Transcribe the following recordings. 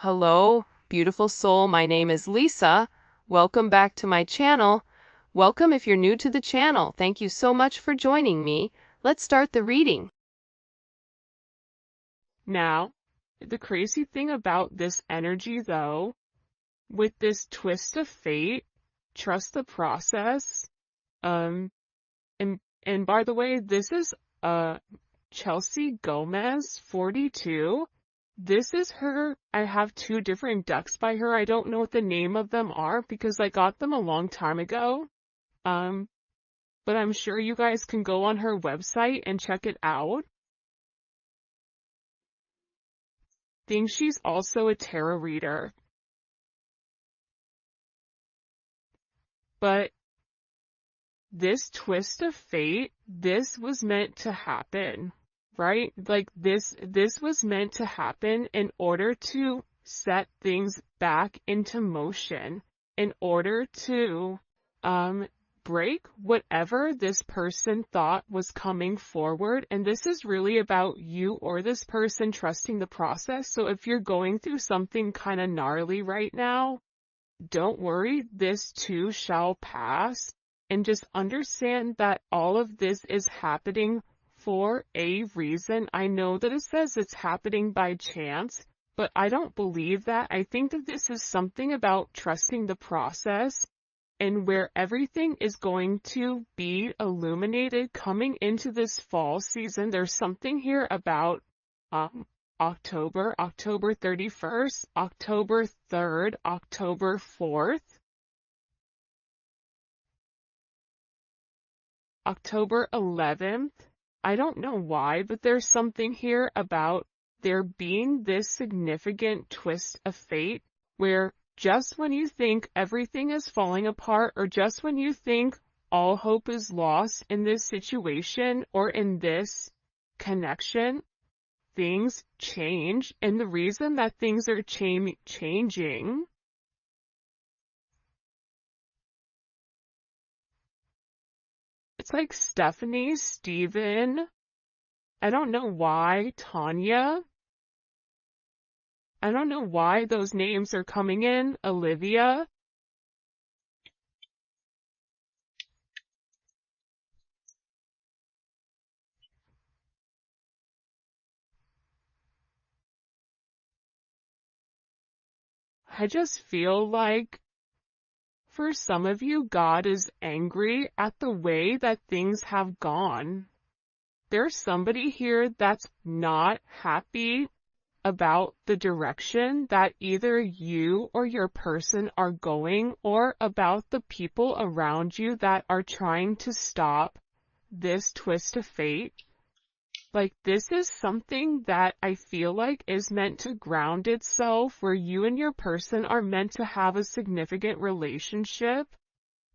Hello, beautiful soul. My name is Lisa. Welcome back to my channel. Welcome if you're new to the channel. Thank you so much for joining me. Let's start the reading. Now, the crazy thing about this energy, though, with this twist of fate, trust the process. Um, and by the way, this is Chelsea Gomez, 42. This is her. I have two different decks by her. I don't know what the name of them are because I got them a long time ago. Um, but I'm sure you guys can go on her website and check it out. Think she's also a tarot reader. But this twist of fate, this was meant to happen, right? Like this was meant to happen in order to set things back into motion, in order to break whatever this person thought was coming forward. And this is really about you or this person trusting the process. So if you're going through something kind of gnarly right now, don't worry, this too shall pass. And just understand that all of this is happening for a reason. I know that it says it's happening by chance, but I don't believe that. I think that this is something about trusting the process and where everything is going to be illuminated coming into this fall season. There's something here about October 31st, October 3rd, October 4th, October 11th. I don't know why, but there's something here about there being this significant twist of fate where just when you think everything is falling apart, or just when you think all hope is lost in this situation or in this connection, things change. And the reason that things are changing, it's like Stephanie, Steven, I don't know why, Tanya, I don't know why those names are coming in, Olivia. I just feel like for some of you, God is angry at the way that things have gone. There's somebody here that's not happy about the direction that either you or your person are going, or about the people around you that are trying to stop this twist of fate. Like, this is something that I feel like is meant to ground itself, where you and your person are meant to have a significant relationship,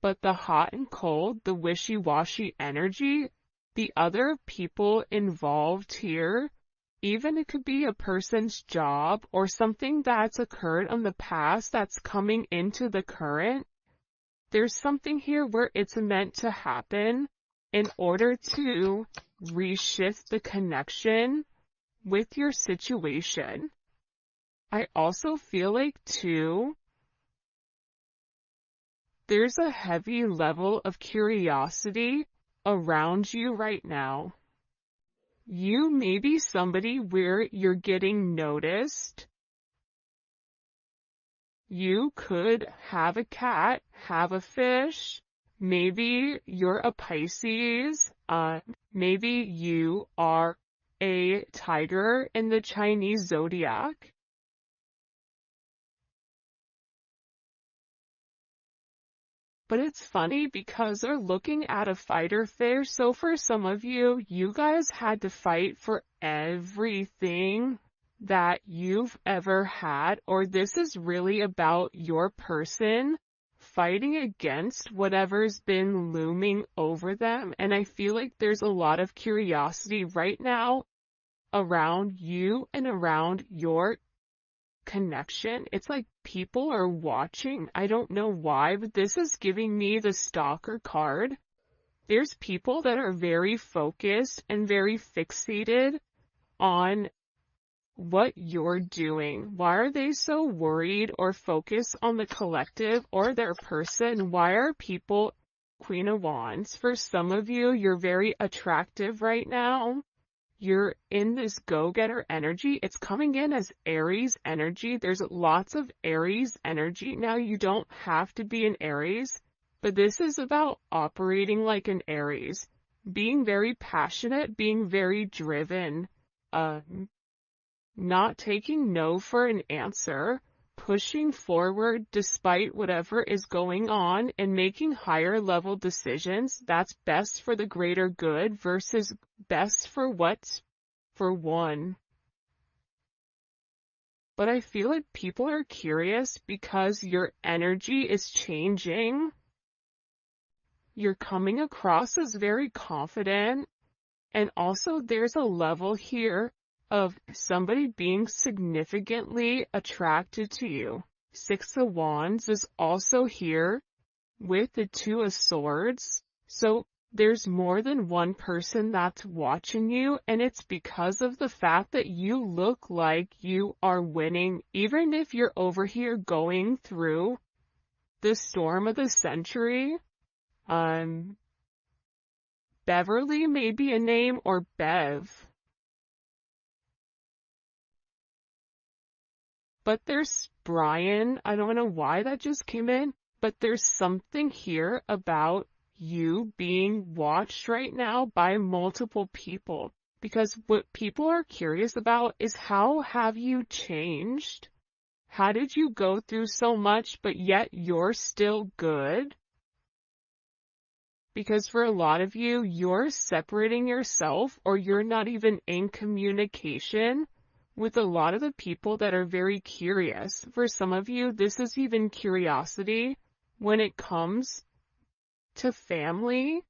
but the hot and cold, the wishy-washy energy, the other people involved here, even it could be a person's job or something that's occurred in the past that's coming into the current. There's something here where it's meant to happen in order to reshift the connection with your situation. I also feel like, too, there's a heavy level of curiosity around you right now. You may be somebody where you're getting noticed. You could have a cat, have a fish. Maybe you're a Pisces. Maybe you are a tiger in the Chinese zodiac. But it's funny because they're looking at a fighter fish. So for some of you, you guys had to fight for everything that you've ever had, or this is really about your person fighting against whatever's been looming over them. And I feel like there's a lot of curiosity right now around you and around your connection. It's like people are watching. I don't know why, but this is giving me the stalker card. There's people that are very focused and very fixated on what you're doing. Why are they so worried or focused on the collective or their person? Why are people Queen of Wands? For some of you, you're very attractive right now. You're in this go-getter energy. It's coming in as Aries energy. There's lots of Aries energy. Now, you don't have to be an Aries, but this is about operating like an Aries, being very passionate, being very driven, not taking no for an answer, pushing forward despite whatever is going on, and making higher level decisions that's best for the greater good versus best for what's for one. But I feel like people are curious because your energy is changing. You're coming across as very confident, and also there's a level here of somebody being significantly attracted to you. Six of Wands is also here with the Two of Swords. So there's more than one person that's watching you, and it's because of the fact that you look like you are winning, even if you're over here going through the storm of the century. Beverly may be a name, or Bev. But there's Brian. I don't know why that just came in, but there's something here about you being watched right now by multiple people. Because what people are curious about is, how have you changed? How did you go through so much, but yet you're still good? Because for a lot of you, you're separating yourself, or you're not even in communication with a lot of the people that are very curious. For some of you, this is even curiosity when it comes to family.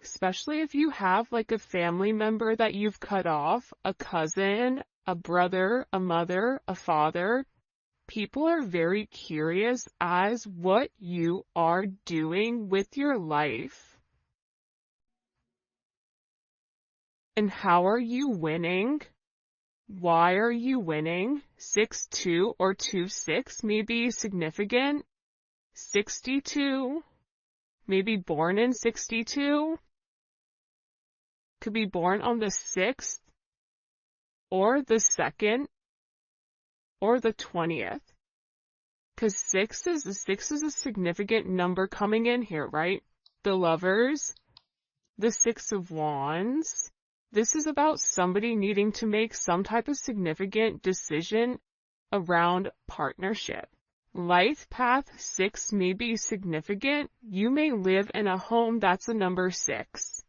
Especially if you have like a family member that you've cut off, a cousin, a brother, a mother, a father. People are very curious as what you are doing with your life. And how are you winning? Why are you winning? 6-2 or 2-6 may be significant. 62, maybe born in 62. Could be born on the 6th, or the 2nd, or the 20th. Because 6 is a significant number coming in here, right? The Lovers, the Six of Wands. This is about somebody needing to make some type of significant decision around partnership. Life path 6 may be significant. You may live in a home that's a number 6.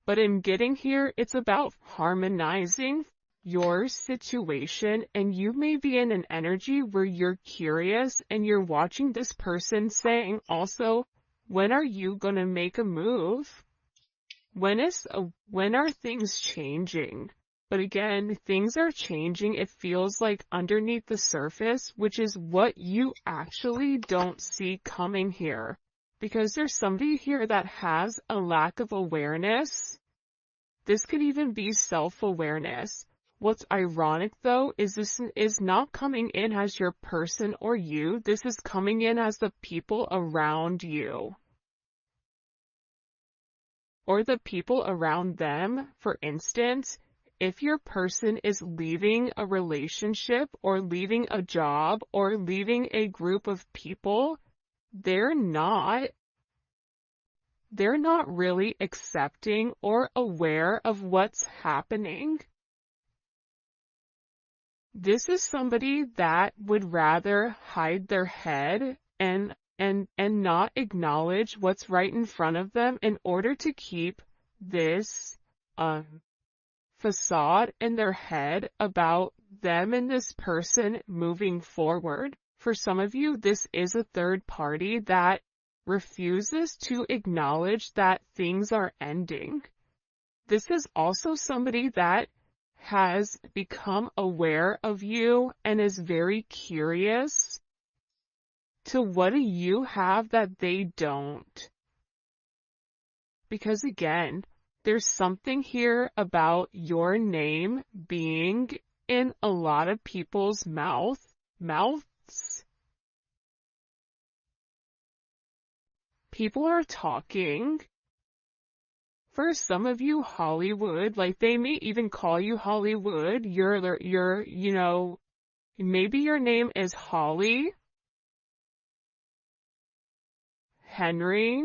But in getting here, it's about harmonizing your situation, and you may be in an energy where you're curious and you're watching this person saying also, when are you going to make a move? When are things changing? But again, things are changing. It feels like underneath the surface, which is what you actually don't see coming here. Because there's somebody here that has a lack of awareness. This could even be self-awareness. What's ironic though is this is not coming in as your person or you. This is coming in as the people around you. Or the people around them. For instance, if your person is leaving a relationship or leaving a job or leaving a group of people, they're not really accepting or aware of what's happening. This is somebody that would rather hide their head and not acknowledge what's right in front of them in order to keep this facade in their head about them and this person moving forward. For some of you, this is a third party that refuses to acknowledge that things are ending. This is also somebody that has become aware of you and is very curious to what do you have that they don't. Because again, there's something here about your name being in a lot of people's mouths. People are talking. For some of you, Hollywood, like they may even call you Hollywood. Maybe your name is Holly, Henry,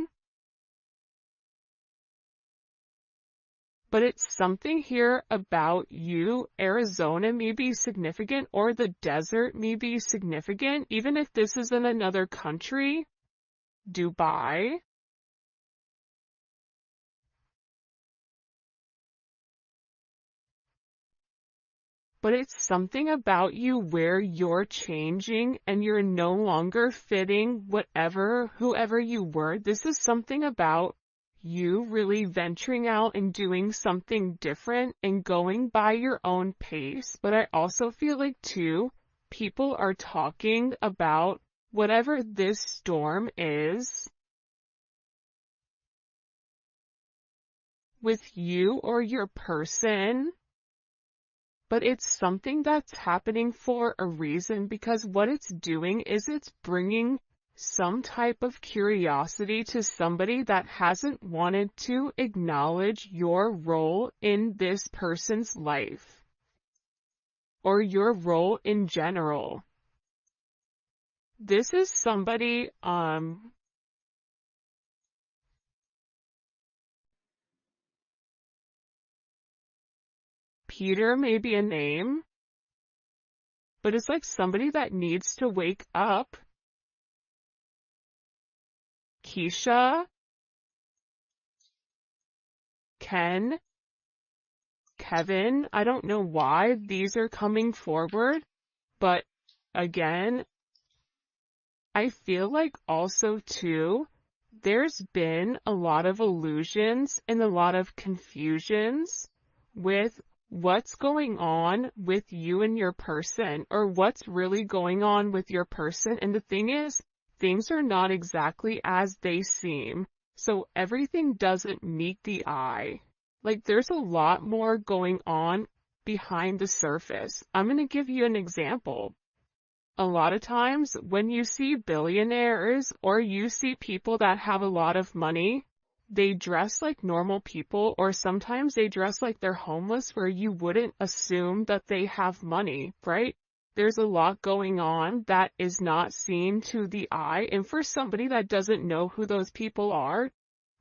but it's something here about you. Arizona may be significant, or the desert may be significant, even if this is in another country. Dubai. But it's something about you where you're changing and you're no longer fitting whoever you were. This is something about you really venturing out and doing something different and going by your own pace. But I also feel like too, people are talking about whatever this storm is with you or your person. But it's something that's happening for a reason, because what it's doing is it's bringing some type of curiosity to somebody that hasn't wanted to acknowledge your role in this person's life or your role in general. This is somebody, Peter may be a name, but it's like somebody that needs to wake up. Keisha, Ken, Kevin, I don't know why these are coming forward, but again, I feel like also too, there's been a lot of illusions and a lot of confusions with what's going on with you and your person, or what's really going on with your person. And the thing is, things are not exactly as they seem. So everything doesn't meet the eye. Like there's a lot more going on behind the surface. I'm going to give you an example. A lot of times when you see billionaires or you see people that have a lot of money, they dress like normal people, or sometimes they dress like they're homeless, where you wouldn't assume that they have money, right? There's a lot going on that is not seen to the eye, and for somebody that doesn't know who those people are,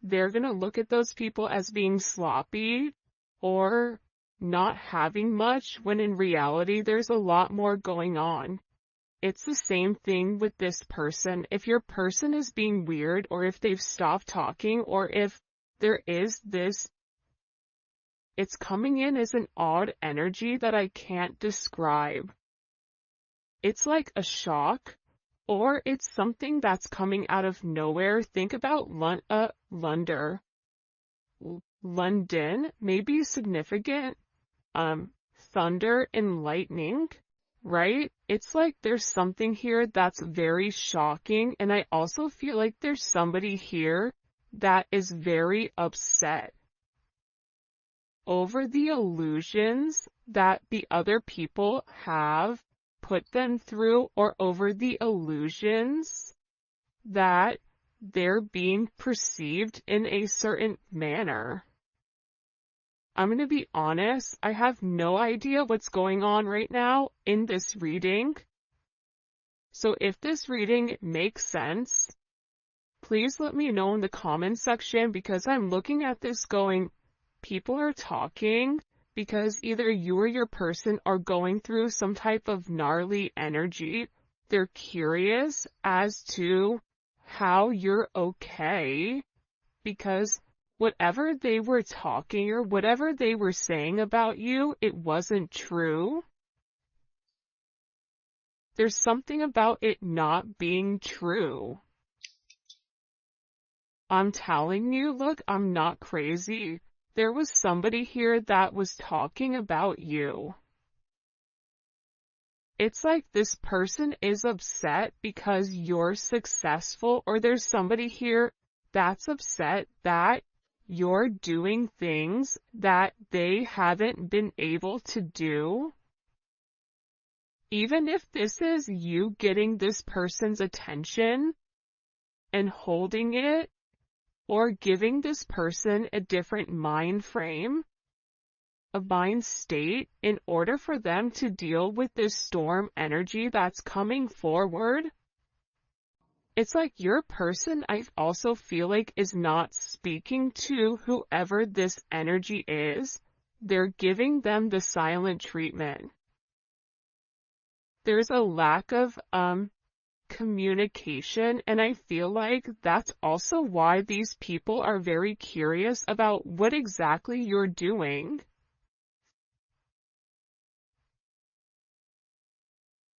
they're going to look at those people as being sloppy or not having much, when in reality there's a lot more going on. It's the same thing with this person. If your person is being weird, or if they've stopped talking, or if there is this, it's coming in as an odd energy that I can't describe. It's like a shock, or it's something that's coming out of nowhere. Think about London may be significant, thunder and lightning. Right? It's like there's something here that's very shocking, and I also feel like there's somebody here that is very upset over the illusions that the other people have put them through, or over the illusions that they're being perceived in a certain manner. I'm going to be honest, I have no idea what's going on right now in this reading. So if this reading makes sense, please let me know in the comments section, because I'm looking at this going, people are talking because either you or your person are going through some type of gnarly energy. They're curious as to how you're okay, because whatever they were talking or whatever they were saying about you, it wasn't true. There's something about it not being true. I'm telling you, look, I'm not crazy. There was somebody here that was talking about you. It's like this person is upset because you're successful, or there's somebody here that's upset that you're doing things that they haven't been able to do. Even if this is you getting this person's attention and holding it, or giving this person a different mind frame, a mind state, in order for them to deal with this storm energy that's coming forward. It's like your person, I also feel like, is not speaking to whoever this energy is. They're giving them the silent treatment. There's a lack of communication, and I feel like that's also why these people are very curious about what exactly you're doing.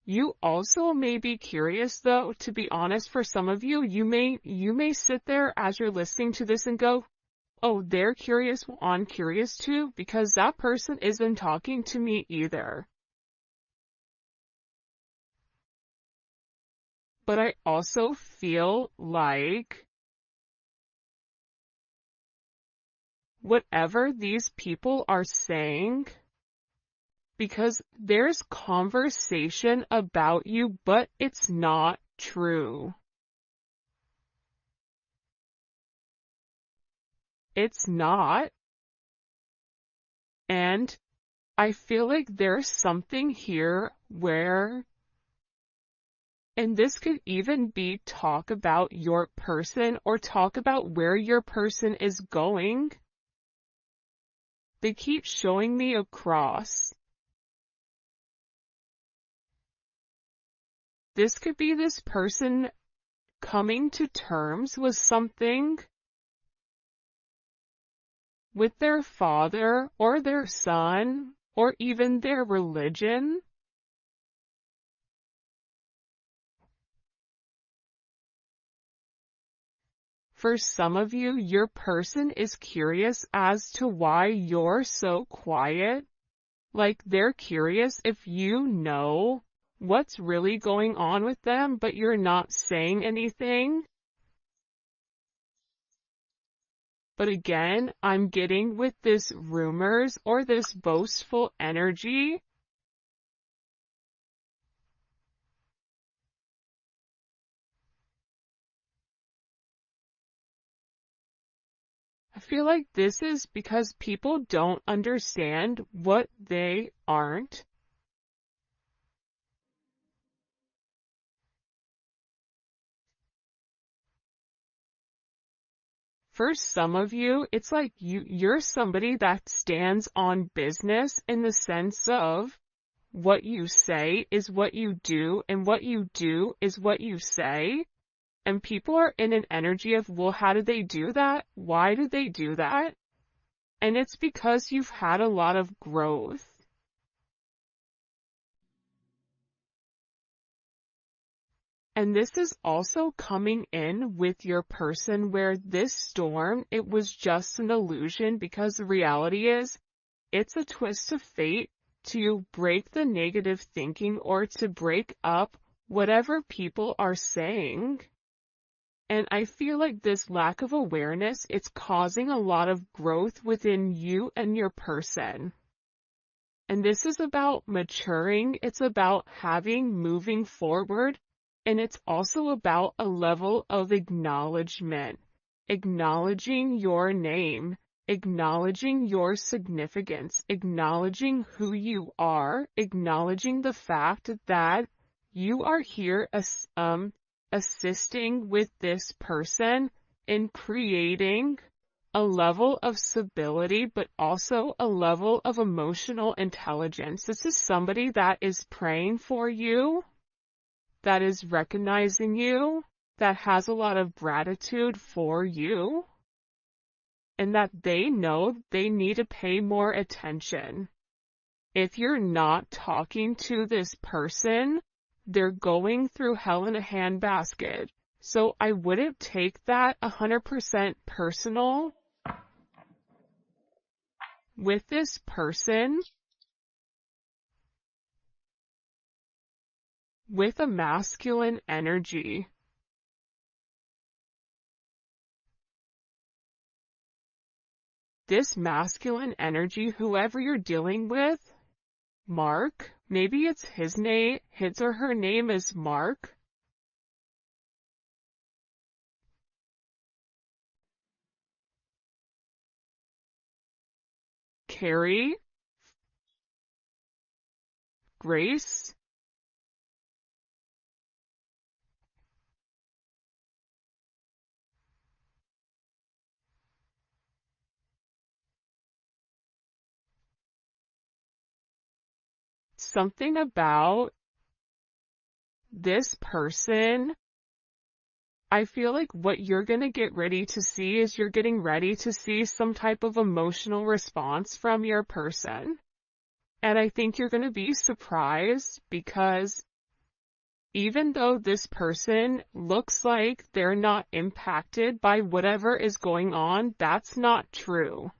You also may be curious, though, to be honest. For some of you, you may sit there as you're listening to this and go, oh, they're curious, well, I'm curious too, because that person isn't talking to me either. But I also feel like whatever these people are saying, because there's conversation about you, but it's not true. It's not. And I feel like there's something here where, and this could even be talk about your person or talk about where your person is going. They keep showing me a cross. This could be this person coming to terms with something with their father or their son or even their religion. For some of you, your person is curious as to why you're so quiet. Like, they're curious if you know what's really going on with them, but you're not saying anything. But again, I'm getting with this rumors or this boastful energy. I feel like this is because people don't understand what they aren't. For some of you, it's like you're somebody that stands on business in the sense of what you say is what you do, and what you do is what you say. And people are in an energy of, well, how did they do that? Why did they do that? And it's because you've had a lot of growth. And this is also coming in with your person where this storm, it was just an illusion, because the reality is it's a twist of fate to break the negative thinking or to break up whatever people are saying. And I feel like this lack of awareness, it's causing a lot of growth within you and your person. And this is about maturing. It's about moving forward. And it's also about a level of acknowledgement, acknowledging your name, acknowledging your significance, acknowledging who you are, acknowledging the fact that you are here as, assisting with this person in creating a level of stability, but also a level of emotional intelligence. This is somebody that is praying for you, that is recognizing you, that has a lot of gratitude for you, and that they know they need to pay more attention. If you're not talking to this person, they're going through hell in a handbasket. So I wouldn't take that 100% personal with this person with a masculine energy. this masculine energy, whoever you're dealing with, Mark, maybe it's his or her name is Mark. Carrie, Grace, something about this person. I feel like what you're going to get ready to see is you're getting ready to see some type of emotional response from your person. And I think you're going to be surprised because even though this person looks like they're not impacted by whatever is going on, that's not true.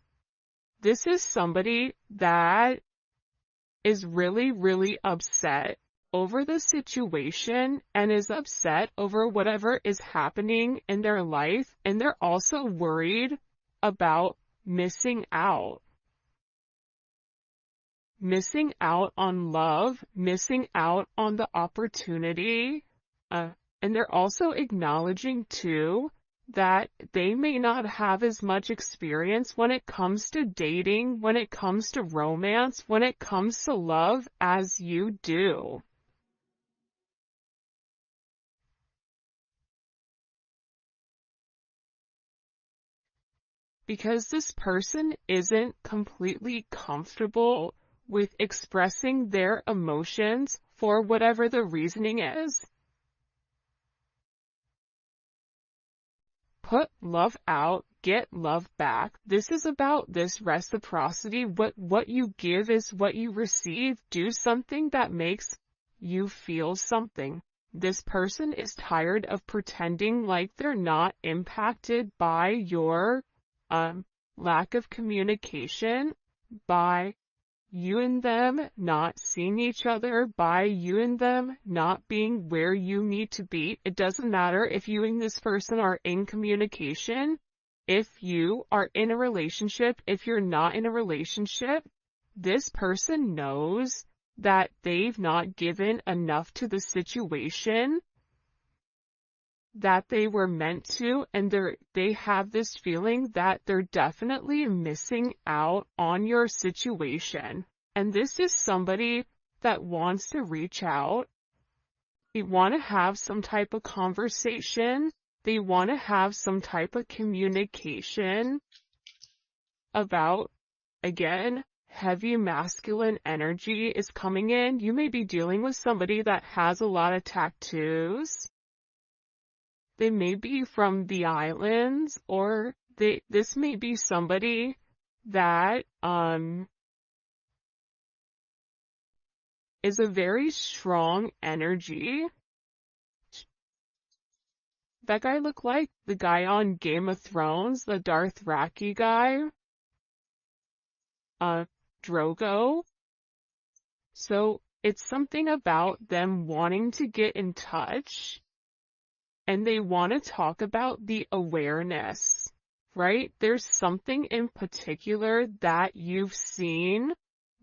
This is somebody that is really, really upset over the situation and is upset over whatever is happening in their life, and they're also worried about missing out. Missing out on love, missing out on the opportunity, and they're also acknowledging too that they may not have as much experience when it comes to dating, when it comes to romance, when it comes to love as you do. Because this person isn't completely comfortable with expressing their emotions for whatever the reasoning is. Put love out, get love back. This is about this reciprocity. What you give is what you receive. Do something that makes you feel something. This person is tired of pretending like they're not impacted by your lack of communication, by you and them not seeing each other, by you and them not being where you need to be. It doesn't matter if you and this person are in communication, if you are in a relationship, if you're not in a relationship, this person knows that they've not given enough to the situation that they were meant to, and they have this feeling that they're definitely missing out on your situation. And this is somebody that wants to reach out. They want to have some type of conversation. They want to have some type of communication about, again, heavy masculine energy is coming in. You may be dealing with somebody that has a lot of tattoos. They may be from the islands, or this may be somebody that is a very strong energy. That guy looked like the guy on Game of Thrones, the Dothraki guy. Drogo. So it's something about them wanting to get in touch. And they want to talk about the awareness, right? There's something in particular that you've seen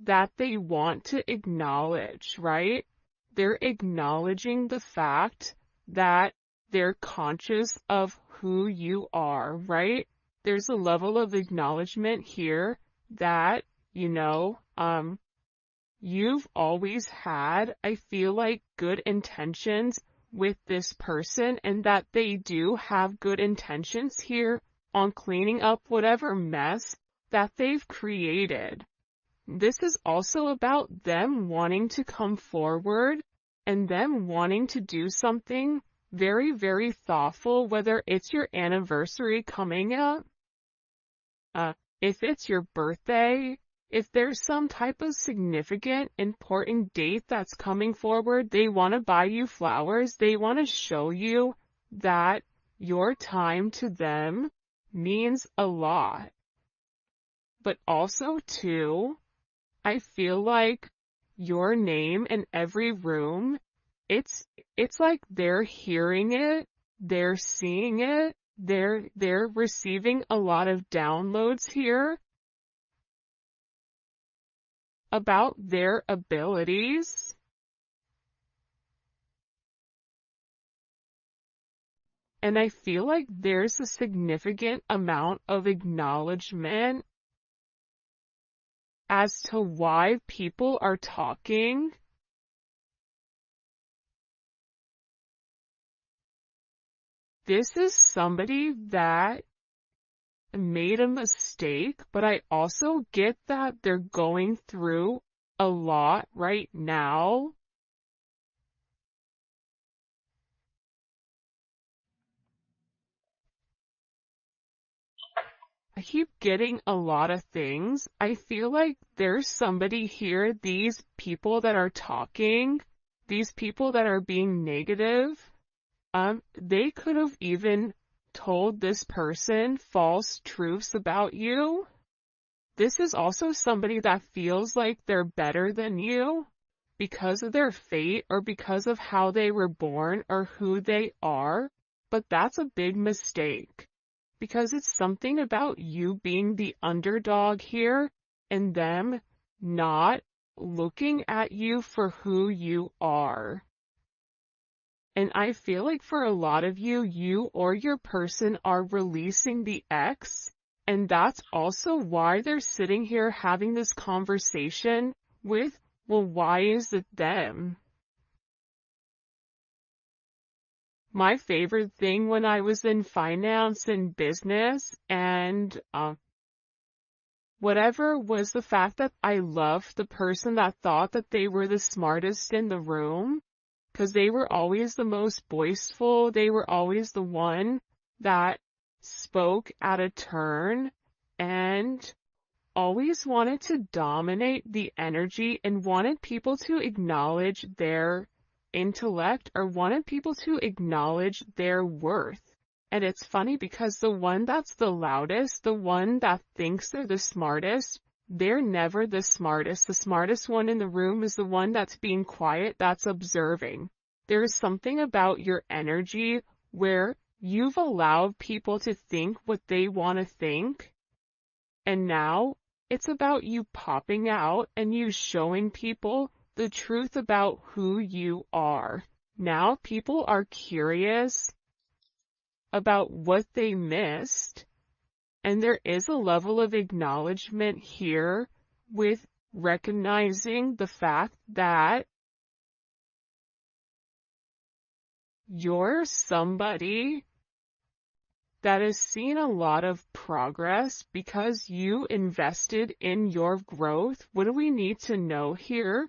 that they want to acknowledge, right? They're acknowledging the fact that they're conscious of who you are, right? There's a level of acknowledgement here that, you've always had, I feel like, good intentions with this person, and that they do have good intentions here on cleaning up whatever mess that they've created. This is also about them wanting to come forward and them wanting to do something very, very thoughtful, whether it's your anniversary coming up, if it's your birthday, if there's some type of significant, important date that's coming forward, they want to buy you flowers. They want to show you that your time to them means a lot. But also, too, I feel like your name in every room, it's like they're hearing it, they're seeing it, they're receiving a lot of downloads here. about their abilities. And I feel like there's a significant amount of acknowledgement as to why people are talking. This is somebody that made a mistake, but I also get that they're going through a lot right now. I keep getting a lot of things. I feel like there's somebody here, these people that are talking, these people that are being negative, they could have even told this person false truths about you. This is also somebody that feels like they're better than you because of their fate or because of how they were born or who they are, but that's a big mistake because it's something about you being the underdog here and them not looking at you for who you are. And I feel like for a lot of you, you or your person are releasing the ex, and that's also why they're sitting here having this conversation with, well, why is it them? My favorite thing when I was in finance and business and whatever was the fact that I loved the person that thought that they were the smartest in the room. Because they were always the most boastful, they were always the one that spoke at a turn and always wanted to dominate the energy and wanted people to acknowledge their intellect or wanted people to acknowledge their worth. And it's funny because the one that's the loudest, the one that thinks they're the smartest, they're never the smartest. The smartest one in the room is the one that's being quiet, that's observing. There is something about your energy where you've allowed people to think what they want to think. And now it's about you popping out and you showing people the truth about who you are. Now people are curious about what they missed. And there is a level of acknowledgement here with recognizing the fact that you're somebody that has seen a lot of progress because you invested in your growth. What do we need to know here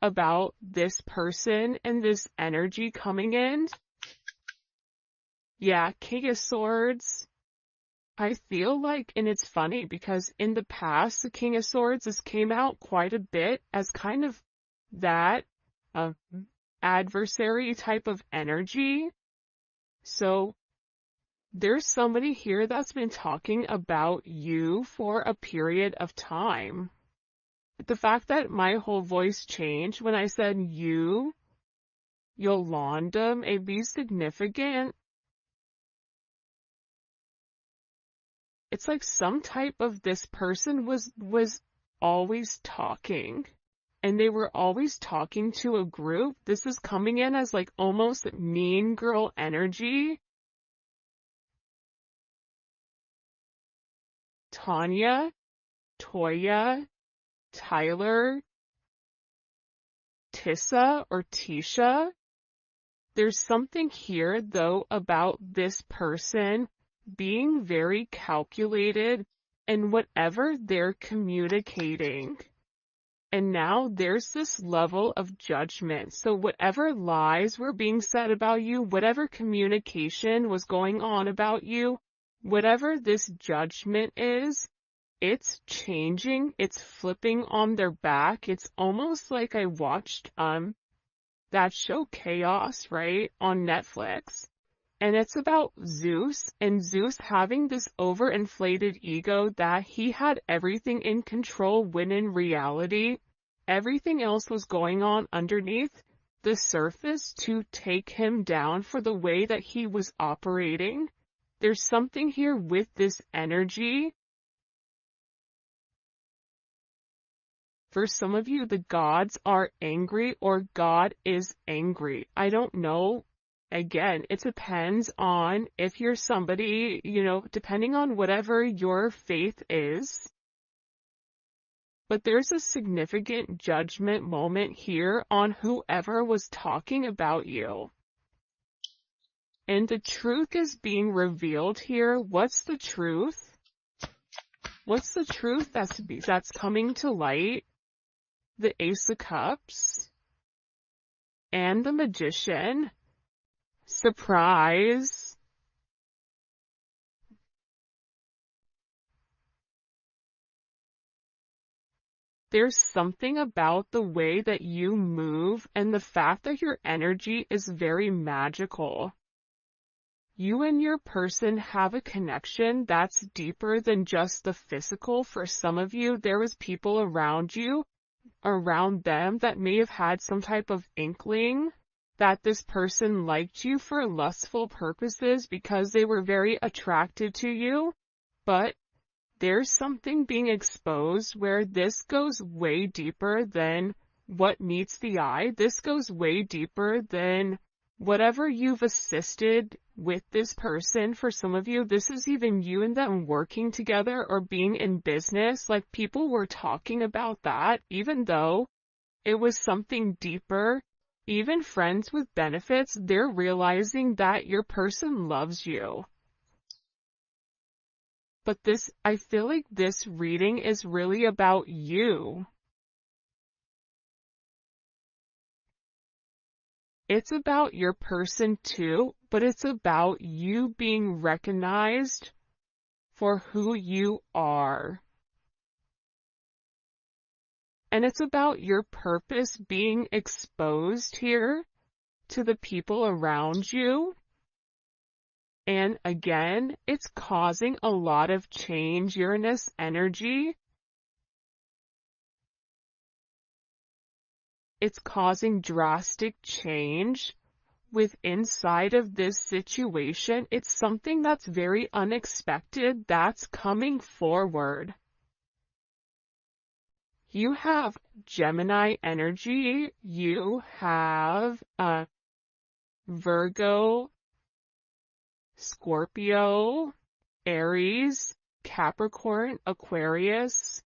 about this person and this energy coming in? Yeah, King of Swords. I feel like, and it's funny because in the past, the King of Swords has came out quite a bit as kind of that adversary type of energy. So there's somebody here that's been talking about you for a period of time. The fact that my whole voice changed when I said you, Yolanda, may be significant. It's like some type of this person was always talking. And they were always talking to a group. This is coming in as like almost mean girl energy. Tanya, Toya, Tyler, Tissa or Tisha. There's something here though about this person being very calculated in whatever they're communicating. And now there's this level of judgment. So whatever lies were being said about you, whatever communication was going on about you, whatever this judgment is, it's changing, it's flipping on their back. It's almost like I watched that show Chaos, right, on Netflix. And it's about Zeus, and Zeus having this overinflated ego that he had everything in control when in reality, everything else was going on underneath the surface to take him down for the way that he was operating. There's something here with this energy For some of you, the gods are angry or God is angry. I don't know. Again, it depends on if you're somebody, depending on whatever your faith is. But there's a significant judgment moment here on whoever was talking about you. And the truth is being revealed here. What's the truth? What's the truth that's coming to light? The Ace of Cups and the Magician. Surprise. There's something about the way that you move and the fact that your energy is very magical. You and your person have a connection that's deeper than just the physical. For some of you, there was people around you, around them, that may have had some type of inkling that this person liked you for lustful purposes because they were very attracted to you. But there's something being exposed where this goes way deeper than what meets the eye. This goes way deeper than whatever you've assisted with this person. For some of you, this is even you and them working together or being in business. Like, people were talking about that, even though it was something deeper. Even friends with benefits, they're realizing that your person loves you. But I feel like this reading is really about you. It's about your person too, but it's about you being recognized for who you are. And it's about your purpose being exposed here to the people around you. And again, it's causing a lot of change, Uranus energy. It's causing drastic change with inside of this situation. It's something that's very unexpected that's coming forward. You have Gemini energy. You have Virgo, Scorpio, Aries, Capricorn, Aquarius,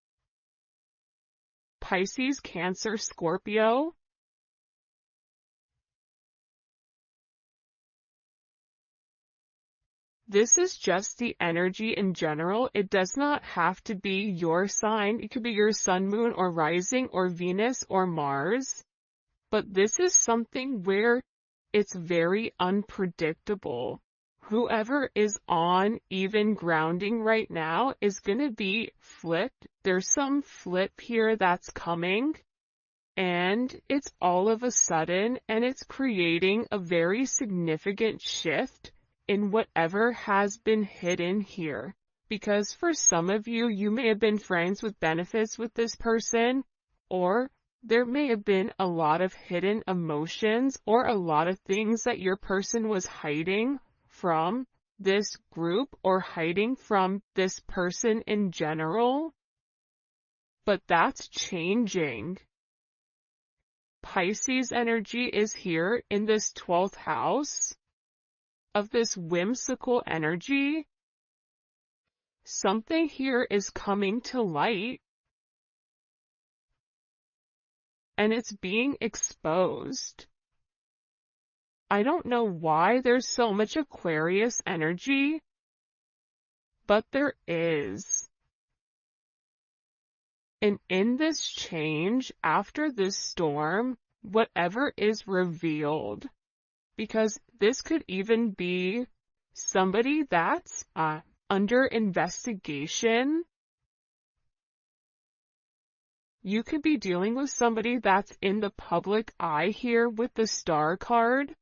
Pisces, Cancer, Scorpio. This is just the energy in general. It does not have to be your sign. It could be your sun, moon, or rising, or Venus, or Mars. But this is something where it's very unpredictable. Whoever is on even grounding right now is going to be flipped. There's some flip here that's coming, and it's all of a sudden, and it's creating a very significant shift in whatever has been hidden here. Because for some of you, you may have been friends with benefits with this person, or there may have been a lot of hidden emotions or a lot of things that your person was hiding from this group or hiding from this person in general. But that's changing. Pisces energy is here in this 12th house of this whimsical energy. Something here is coming to light, and it's being exposed. I don't know why there's so much Aquarius energy, but there is. And in this change, after this storm, whatever is revealed, because this could even be somebody that's under investigation. You could be dealing with somebody that's in the public eye here with the Star card.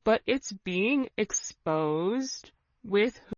But it's being exposed with